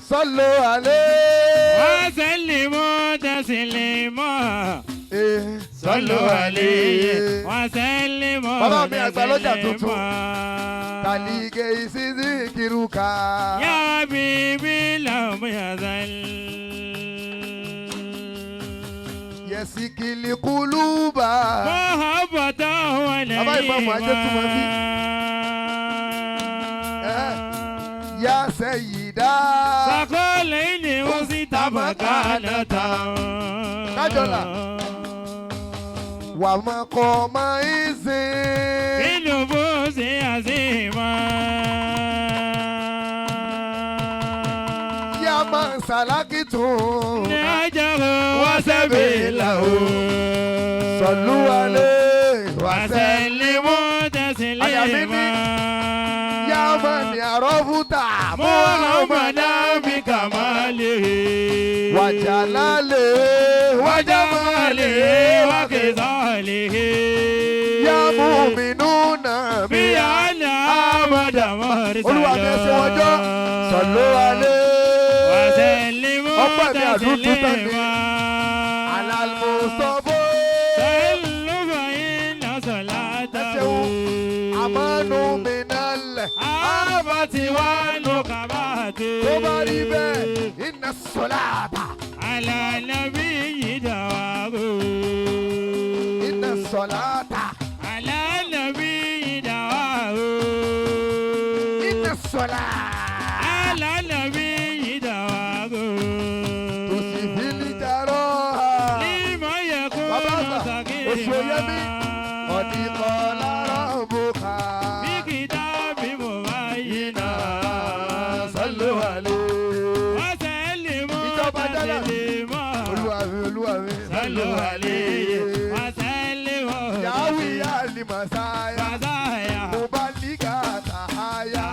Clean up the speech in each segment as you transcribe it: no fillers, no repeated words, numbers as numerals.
صلوا عليه وسلموا تسليما صلوا عليه وسلموا تسليما تليك ذكرك يا حبيبي لم يزل يسك القلوب محبته ونعيما يا سيدا سقلين وزيت مكانة ومقام إذن في نفوس عزيمة يا من سلكتم نهجه وسبيله صلوا عليه وسلموا تسليما يا من عرفت محمدا بكماله وجلاله وجماله وخصاله يا مؤمنون بأن أحمد مرسلا صلوا عليه وسلموا تسليما على المصطفى صلوا فإن صلاته أمان من الآفة والنقمات إن الصلاة على نبي دواب إن الصلاة على نبي دواب إن الصلاة على نبي دواب تسيب الجراح لما يكون سكيما قد قال ربك بكتاب مبينا صلوا عليه وسلموا تسليما صلوا عليه وسلموا ياوي يا المسايا مزايا مبلغة تحايا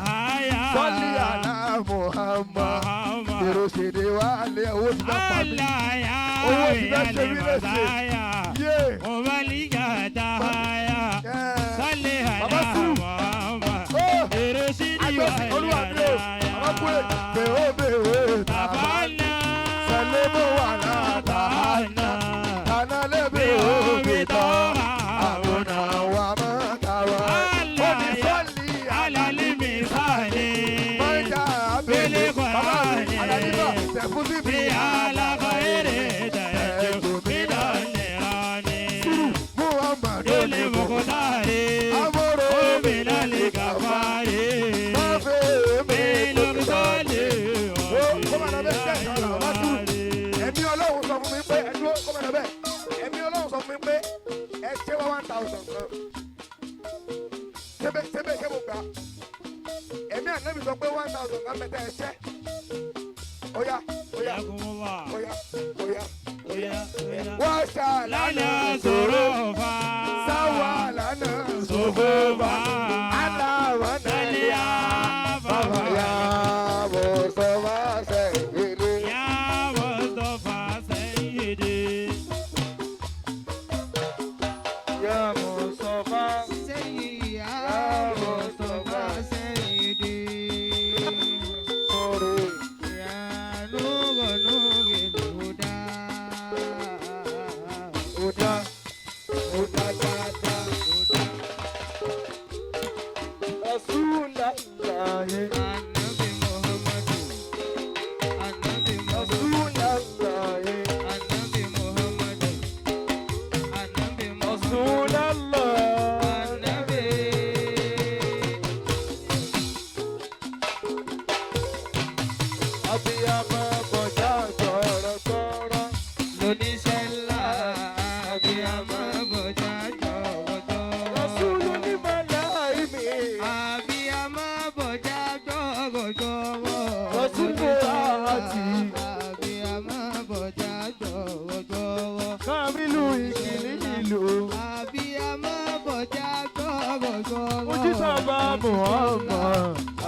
صلي على محمد برشد والي الله يا المزايا مبلغة تحايا صلي على محمد برشد والي تفعلنا سلموا على تفعلنا أنا لبي أبونا وما كوان ونصلي على المثال ما جاء بالقرآن تفوزي في على غير تهجو من النيران محمد المختار ومن الكفار من الغزال ẹ̀mí ọlọ́run sọ fún mi pé ẹ̀dúró kọ́mọ̀nà bẹ́ẹ̀ ẹ̀mí ọlọ́run sọ fún mi pé ẹ ṣé wá 1000 kan ṣébè ṣé mo gbà ẹ̀mí ànábì sọ pé 1000 kan mẹ́ta ẹ ṣẹ́ óyá wọ́n ṣàlàyé sọ̀rọ̀ fa sáwà lánà sọ̀fọ̀ fa aláwọ̀ nàlẹ́ bàbá yà bọ̀ sọ́wọ́ sẹ́yìn. يا مصطفى سيدي يا مصطفى سيدي يا مصطفى سيدي يا نور الهدى هدى رسول الله النبي محمد النبي رسول الله النبي محمد النبي رسول الله النبي أبي أما بجا جورا جورا lóníṣẹ́ ńlá àbí àmọ́ bọ̀jà jọ̀wọ́jọ̀wọ́. رسول الملايمي àbí àmọ́ bọ̀jà jọ̀wọ́jọ̀wọ́. رسول مراتي àbí àmọ́ bọ̀jà jọ̀wọ́jọ̀wọ́. كامل إكليلو àbí àmọ́ bọ̀jà jọ̀wọ́jọ̀wọ́. مجتبى محمد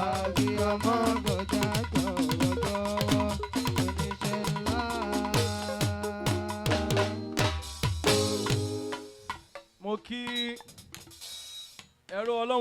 àbí àmọ́ bọ̀jà jọ̀wọ́jọ̀wọ́. lóníṣẹ́ ńlá. mo kí ẹrú ọlọ́run.